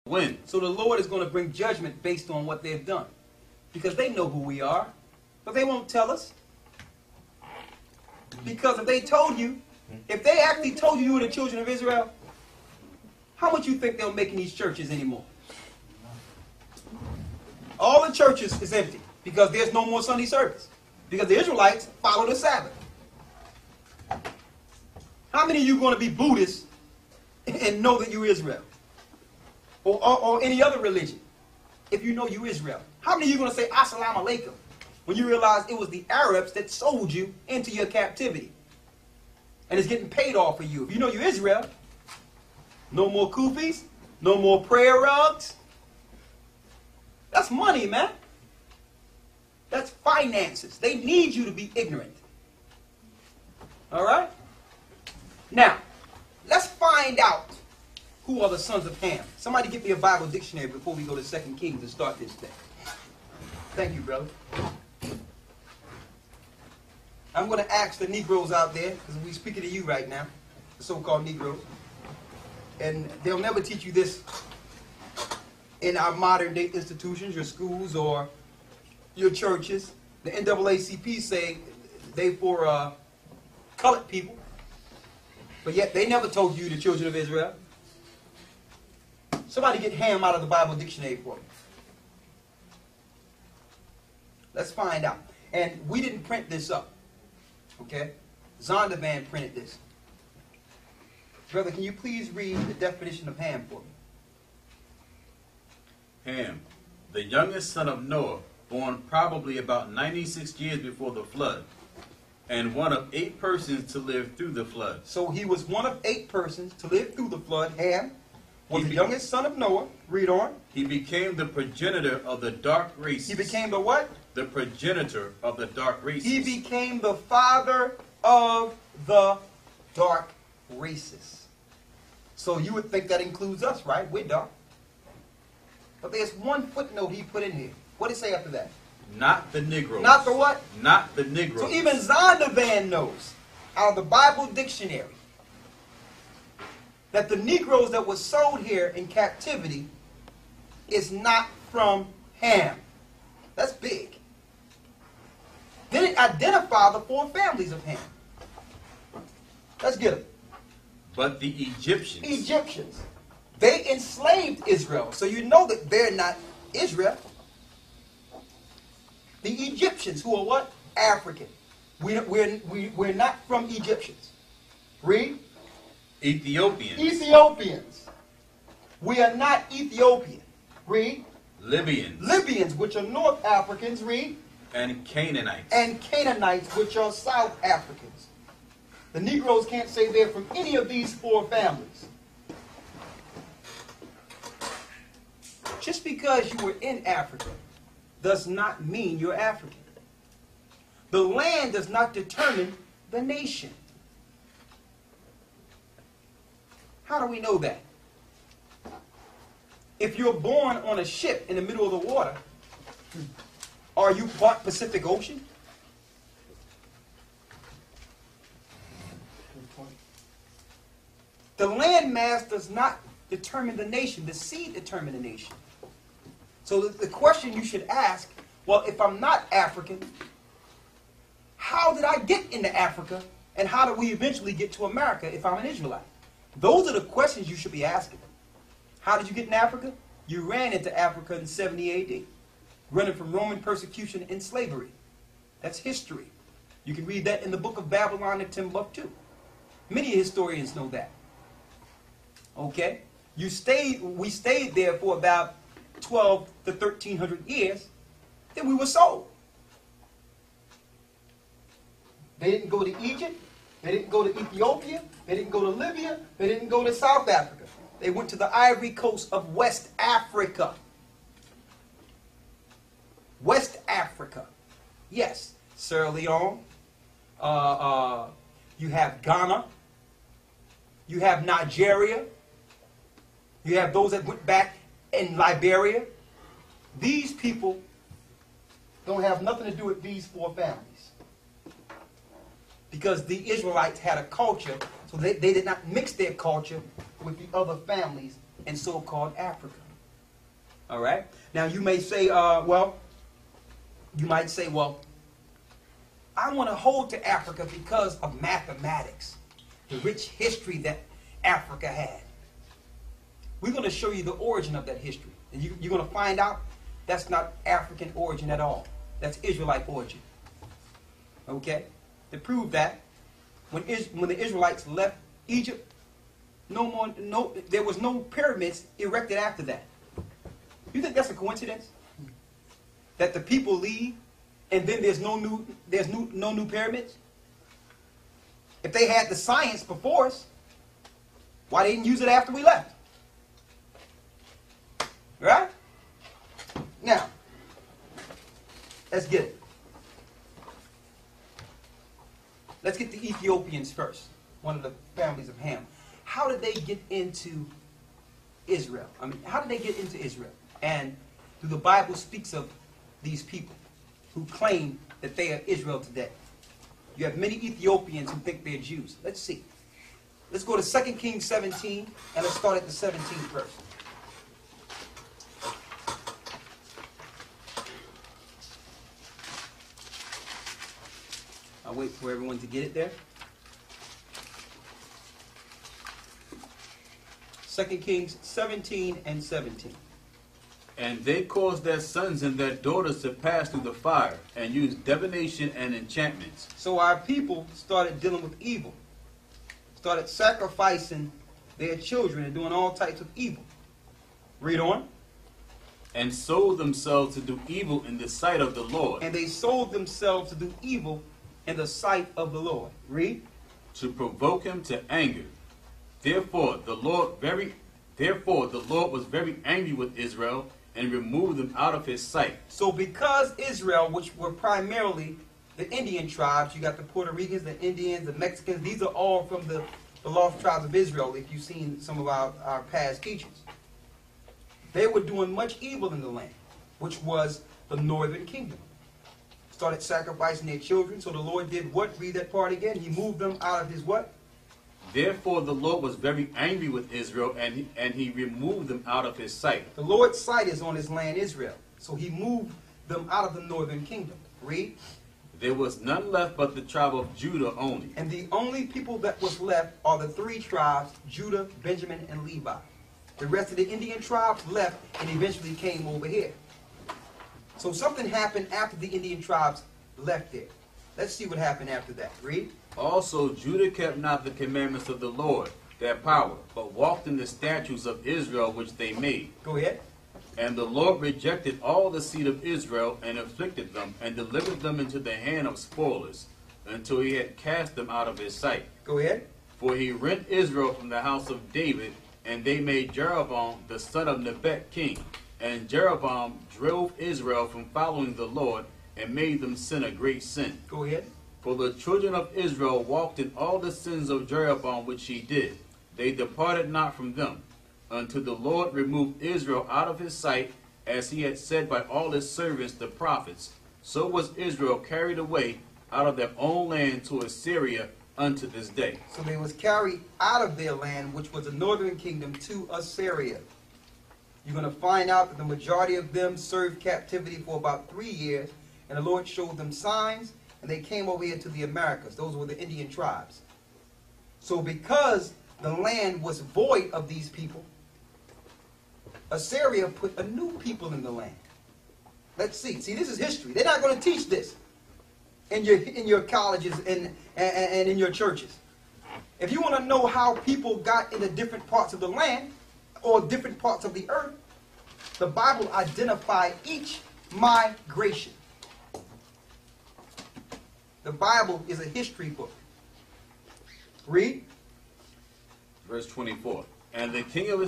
When? So the Lord is going to bring judgment based on what they've done. Because they know who we are. But they won't tell us. Because if they told you, if they actually told you you were the children of Israel, how much you think they'll make in these churches anymore? All the churches is empty because there's no more Sunday service. Because the Israelites follow the Sabbath. How many of you are going to be Buddhists and know that you're Israel? Or any other religion, if you know you Israel? How many of you are going to say Assalamu alaikum when you realize it was the Arabs that sold you into your captivity? And it's getting paid off for you. If you know you're Israel, no more kufis, no more prayer rugs. That's money, man. That's finances. They need you to be ignorant. All right? Now, let's find out who are the sons of Ham. Somebody get me a Bible dictionary before we go to 2 Kings and start this thing. Thank you, brother. I'm going to ask the Negroes out there, because we're speaking to you right now, the so-called Negroes. And they'll never teach you this in our modern day institutions, your schools or your churches. The NAACP say they for colored people, but yet they never told you the children of Israel. Somebody get Ham out of the Bible dictionary for me. Let's find out. And we didn't print this up. Okay? Zondervan printed this. Brother, can you please read the definition of Ham for me? Ham, the youngest son of Noah, born probably about 96 years before the flood, and one of 8 persons to live through the flood. So he was one of 8 persons to live through the flood. Ham was the youngest son of Noah. Read on. He became the progenitor of the dark races. He became the what? The progenitor of the dark races. He became the father of the dark races. So you would think that includes us, right? We're dark. But there's one footnote he put in here. What did it say after that? Not the Negroes. Not the what? Not the Negroes. So even Zondervan knows, out of the Bible dictionary, that the Negroes that were sold here in captivity is not from Ham. That's big. Then it identifies the 4 families of Ham. Let's get them. But the Egyptians. Egyptians. They enslaved Israel. So you know that they're not Israel. The Egyptians, who are what? African. We're not from Egyptians. Read. Ethiopians. Ethiopians. We are not Ethiopian. Read. Libyans. Libyans, which are North Africans. Read. And Canaanites. And Canaanites, which are South Africans. The Negroes can't say they're from any of these 4 families. Just because you were in Africa does not mean you're African. The land does not determine the nation. How do we know that? If you're born on a ship in the middle of the water, are you part Pacific Ocean? The land mass does not determine the nation. The sea determines the nation. So the question you should ask, well, if I'm not African, how did I get into Africa? And how did we eventually get to America if I'm an Israelite? Those are the questions you should be asking. How did you get in Africa? You ran into Africa in 70 AD, running from Roman persecution and slavery. That's history. You can read that in the book of Babylon and Timbuktu. Many historians know that. Okay? We stayed there for about 12 to 1300 years, then we were sold. They didn't go to Egypt, they didn't go to Ethiopia, they didn't go to Libya, they didn't go to South Africa. They went to the Ivory Coast of West Africa. West Africa. Yes. Sierra Leone. You have Ghana. You have Nigeria. You have those that went back in Liberia. These people don't have nothing to do with these 4 families. Because the Israelites had a culture, so they did not mix their culture with the other families in so-called Africa. All right. Now you may say, well, I want to hold to Africa because of mathematics, the rich history that Africa had. We're going to show you the origin of that history. And you're going to find out that's not African origin at all. That's Israelite origin. Okay? To prove that, when the Israelites left Egypt, there was no pyramids erected after that. You think that's a coincidence? That the people leave and then there's no new pyramids? If they had the science before us, why they didn't use it after we left? Right? Now, let's get it. Let's get the Ethiopians first, one of the families of Ham. How did they get into Israel? I mean, how did they get into Israel? And the Bible speaks of these people who claim that they are Israel today. You have many Ethiopians who think they're Jews. Let's see. Let's go to 2 Kings 17, and let's start at the 17th verse. I'll wait for everyone to get it there. 2 Kings 17 and 17. And they caused their sons and their daughters to pass through the fire, and used divination and enchantments. So our people started dealing with evil. Started sacrificing their children and doing all types of evil. Read on. And sold themselves to do evil in the sight of the Lord. And they sold themselves to do evil in the sight of the Lord. Read. To provoke him to anger. Therefore the Lord was very angry with Israel, and removed them out of his sight. So because Israel, which were primarily the Indian tribes, you got the Puerto Ricans, the Indians, the Mexicans, these are all from the lost tribes of Israel, if you've seen some of our past teachings. They were doing much evil in the land, which was the northern kingdom. Started sacrificing their children, so the Lord did what? Read that part again. He moved them out of his what? Therefore the Lord was very angry with Israel, and he removed them out of his sight. The Lord's sight is on his land Israel. So he moved them out of the northern kingdom. Read. There was none left but the tribe of Judah only. And the only people that was left are the three tribes, Judah, Benjamin, and Levi. The rest of the Indian tribes left and eventually came over here. So something happened after the Indian tribes left there. Let's see what happened after that. Read. Also Judah kept not the commandments of the Lord, their power, but walked in the statutes of Israel which they made. Go ahead. And the Lord rejected all the seed of Israel, and afflicted them, and delivered them into the hand of spoilers, until he had cast them out of his sight. Go ahead. For he rent Israel from the house of David, and they made Jeroboam the son of Nebat king. And Jeroboam drove Israel from following the Lord, and made them sin a great sin. Go ahead. For the children of Israel walked in all the sins of Jeroboam which he did. They departed not from them, until the Lord removed Israel out of his sight, as he had said by all his servants the prophets. So was Israel carried away out of their own land to Assyria unto this day. So they was carried out of their land, which was the northern kingdom, to Assyria. You're going to find out that the majority of them served captivity for about 3 years, and the Lord showed them signs, and they came over here to the Americas. Those were the Indian tribes. So because the land was void of these people, Assyria put a new people in the land. Let's see. See, this is history. They're not going to teach this in your colleges and in your churches. If you want to know how people got into different parts of the land or different parts of the earth, the Bible identifies each migration. The Bible is a history book. Read. Verse 24. And the king of